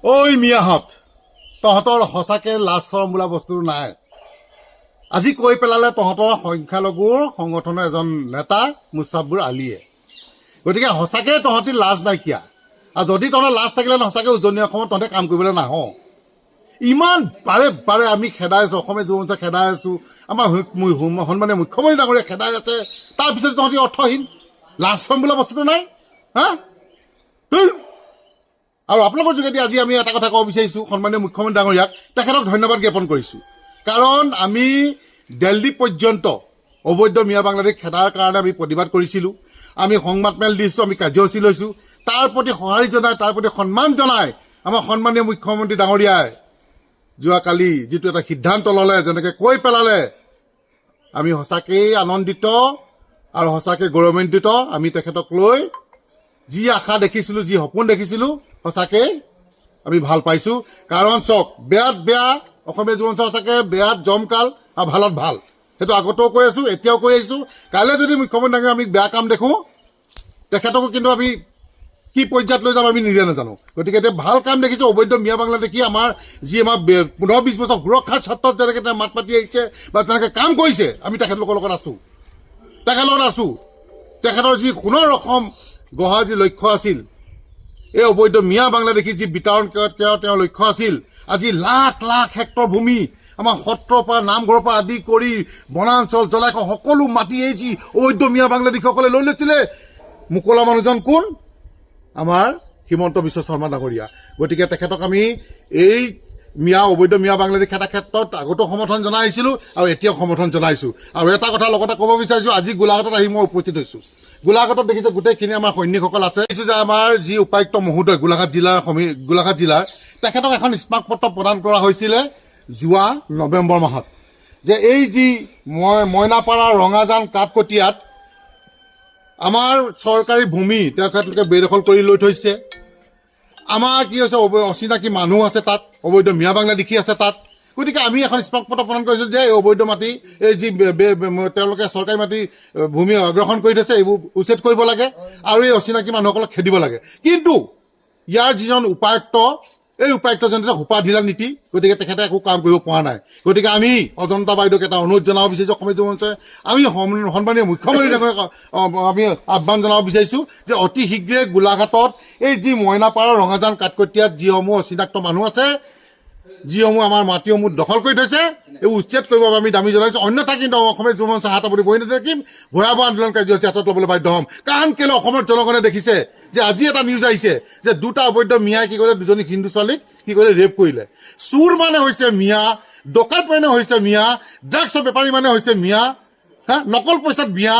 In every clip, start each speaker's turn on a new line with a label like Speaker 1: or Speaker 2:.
Speaker 1: ঐ মিয়াহঁত, তহঁতৰ সঁচাকে লাজ চৰম বোলা বস্তু নাই। আজি কৈ পেলালে তহঁতৰ সংখ্যালঘুৰ সংগঠনৰ এজন নেতা মুস্তাফিজুৰ আলীয়ে। গতিকে সঁচাকে তহঁতি লাজ নাইকিয়া। আৰু যদি তহঁতৰ লাজ থাকিলে সঁচাকে উজনি অসমত তহঁতে কাম কৰিবলৈ নাহ। ইমান বাৰে বাৰে আমি খেদাই আছো, অসমীয়া যুৱ মঞ্চে খেদাই আছো, আমাৰ সন্মানীয় মুখ্যমন্ত্ৰী ডাঙৰীয়া খেদাই আছে। তাৰপিছত তহঁতি অৰ্থহীন, লাজ চৰম বোলা বস্তুটো নাই। হা আৰু আপোনালোকৰ যোগেদি আজি আমি এটা কথা ক'ব বিচাৰিছোঁ, সন্মানীয় মুখ্যমন্ত্ৰী ডাঙৰীয়াক তেখেতক ধন্যবাদ জ্ঞাপন কৰিছোঁ। কাৰণ আমি দিল্লী পৰ্যন্ত অবৈধ মিয়া বাংলাদেশ খেদাৰ কাৰণে আমি প্ৰতিবাদ কৰিছিলোঁ, আমি সংবাদ মেল দিছোঁ, আমি কাৰ্যসূচী লৈছোঁ। তাৰ প্ৰতি সঁহাৰি জনাই, তাৰ প্ৰতি সন্মান জনাই আমাৰ সন্মানীয় মুখ্যমন্ত্ৰী ডাঙৰীয়াই যোৱাকালি যিটো এটা সিদ্ধান্ত ল'লে, যেনেকৈ কৈ পেলালে, আমি সঁচাকেই আনন্দিত আৰু সঁচাকৈ গৌৰৱান্বিত। আমি তেখেতক লৈ যি আশা দেখিছিলোঁ, যি সপোন দেখিছিলোঁ, সঁচাকৈ আমি ভাল পাইছোঁ। কাৰণ চাওক, বেয়াত বেয়া অসমীয়া যুৱ মঞ্চ সঁচাকৈ বেয়াত জমকাল আৰু ভালত ভাল, সেইটো আগতেও কৈ আছোঁ, এতিয়াও কৈ আহিছোঁ। কাইলৈ যদি মুখ্যমন্ত্ৰী ডাঙৰীয়া আমি বেয়া কাম দেখোঁ, তেখেতকো কিন্তু আমি কি পৰ্যায়ত লৈ যাম আমি নিজে নাজানো। গতিকে এতিয়া ভাল কাম দেখিছোঁ। অবৈধ মিয়া বাংলাদেশী আমাৰ 15-20 বছৰ সুৰক্ষাৰ ক্ষেত্ৰত যেনেকৈ তেওঁ মাত মাতি আহিছে বা তেনেকৈ কাম কৰিছে, আমি তেখেতলোকৰ লগত আছোঁ, তেখেতৰ যি সোণৰ অসম গঢ়াৰ যি লক্ষ্য আছিল, এই অবৈধ মিয়া বাংলাদেশী যি বিতৰণ তেওঁৰ লক্ষ্য আছিল, আজি লাখ লাখ হেক্টৰ ভূমি আমাৰ সত্ৰৰ পৰা নামঘৰৰ পৰা আদি কৰি বনাঞ্চল জলাশয় সকলো মাটি এই যি অবৈধ মিয়া বাংলাদেশীসকলে লৈ লৈছিলে, মোকলা মানুহজন কোন? আমাৰ হিমন্ত বিশ্ব শৰ্মা ডাঙৰীয়া। গতিকে তেখেতক আমি এই অবৈধ মিয়া বাংলাদেশ খেদাৰ ক্ষেত্ৰত আগতেও সমৰ্থন জনাই আহিছিলোঁ আৰু এতিয়াও সমৰ্থন জনাইছোঁ। আৰু এটা কথা লগতে ক'ব বিচাৰিছোঁ, আজি গোলাঘাটত আহি মই উপস্থিত হৈছোঁ। গোলাঘাটত দেখিছে গোটেইখিনি আমাৰ সৈনিকসকল আছে। দেখিছোঁ যে আমাৰ যি উপায়ুক্ত মহোদয় গোলাঘাট জিলাৰ তেখেতক এখন স্মাৰক পত্ৰ প্ৰদান কৰা হৈছিলে যোৱা নৱেম্বৰ মাহত, যে এই যি মইনাপাৰা ৰঙাজান কাঠকটীয়াত আমাৰ চৰকাৰী ভূমি তেখেতলোকে বেদখল কৰি লৈ থৈছে। আমাৰ কি হৈছে, অচিনাকি মানুহ আছে তাত, অবৈধ মিয়া বাংলাদেশী আছে তাত। গতিকে আমি এখন স্মাৰক পত্ৰ প্ৰদান কৰিছোঁ যে এই অবৈধ মাটি, এই যি তেওঁলোকে চৰকাৰী মাটি ভূমি অগ্ৰসৰ কৰি থৈছে, এইবোৰ উচ্ছেদ কৰিব লাগে আৰু এই অচিনাকি মানুহসকলক খেদিব লাগে। কিন্তু ইয়াৰ যিজন উপায়ুক্ত, এই উপায়ুক্তজন সোপা ঢিলা নীতি, গতিকে তেখেতে একো কাম কৰিব পৰা নাই। গতিকে আমি অজন্তা বাইদেউক এটা অনুৰোধ জনাব বিচাৰিছোঁ, অসমীয়া যুৱ মঞ্চে আমি সন্মানীয় মুখ্যমন্ত্ৰী আমি আহ্বান জনাব বিচাৰিছোঁ যে অতি শীঘ্ৰে গোলাঘাটত এই যি মইনাপাৰা ৰঙাজান কাঠকটীয়াত যিসমূহ অচিনাক্ত মানুহ আছে, যিসমূহ আমাৰ মাটিসমূহ দখল কৰি থৈছে, এইবোৰ উচ্ছেদ কৰিব আমি দাবী জনাইছোঁ। অন্যথা কিন্তু অসমীয়া যুৱ মঞ্চ হাত আপুনি বহি নাথাকিম, ভয়াৱহ আন্দোলন কাৰ্যসূচী হাতত ল'বলৈ বাধ্য হ'ম। কাৰণ কেলৈ অসমৰ জনগণে দেখিছে যে আজি এটা নিউজ আহিছে যে দুটা অবৈধ মিয়াই কি কৰিলে, দুজনী হিন্দু ছোৱালীক কি কৰিলে, ৰেপ কৰিলে। চুৰ মানে হৈছে মিয়া, ডকাইত মানে হৈছে মিয়া, ড্ৰাগছৰ বেপাৰী মানে হৈছে মিয়া, নকল পইচাত মিয়া,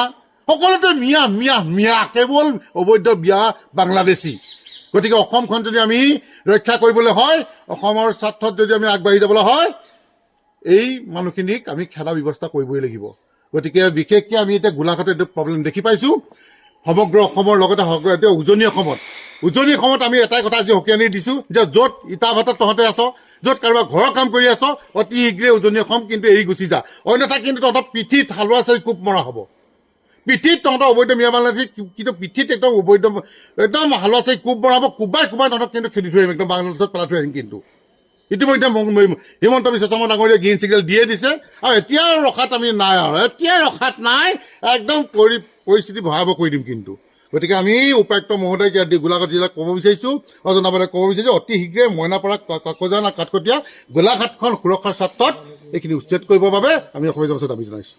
Speaker 1: সকলোতে মিয়া মিয়া মিয়া, কেৱল অবৈধ মিয়া বাংলাদেশী। গতিকে অসমখন যদি আমি ৰক্ষা কৰিবলৈ হয়, অসমৰ স্বাৰ্থত যদি আমি আগবাঢ়ি যাবলৈ হয়, এই মানুহখিনিক আমি খেলা ব্যৱস্থা কৰিবই লাগিব। গতিকে বিশেষকৈ আমি এতিয়া গোলাঘাটত এইটো প্ৰব্লেম দেখি পাইছোঁ, সমগ্ৰ অসমৰ লগতে এতিয়া উজনি অসমত আমি এটাই কথা আজি সকীয়ানি দিছোঁ যে য'ত ইটা ভাতত তহঁতে আছ, য'ত কাৰোবাৰ ঘৰৰ কাম কৰি আছ, অতি শীঘ্ৰে উজনি অসম কিন্তু এৰি গুচি যা। অন্যথা কিন্তু তহঁতৰ পিঠিত হালোৱা চাৰি কোব মৰা হ'ব। পিঠিত তহঁতৰ অবৈধ মিয়া বাংলাদেশী কিন্তু পিঠিত একদম হালোৱা চাৰি কোব মৰাব, কোবাই তহঁতক কিন্তু খেদি থৈ আহিম, একদম বাংলাদেশত পেলাই থৈ আহিম। কিন্তু ইতিমধ্যে হিমন্ত বিশ্ব শৰ্মা ডাঙৰীয়াই গ্ৰীণ ছিগনেল দিয়ে দিছে আৰু এতিয়া ৰখাত আমি নাই, একদম পৰিস্থিতি ভয়াৱহ কৰি দিম কিন্তু। গতিকে আমি উপায়ুক্ত মহোদয়ক গোলাঘাট জিলাক ক'ব বিচাৰিছোঁ, অজনাবাৰে ক'ব বিচাৰিছোঁ, অতি শীঘ্ৰে মইনাপাৰা কাকজান আৰু কাঠকটীয়া গোলাঘাটখন সুৰক্ষাৰ স্বাৰ্থত এইখিনি উচ্ছেদ কৰিবৰ বাবে আমি অসমীয়া যুৱ মঞ্চে দাবী জনাইছোঁ।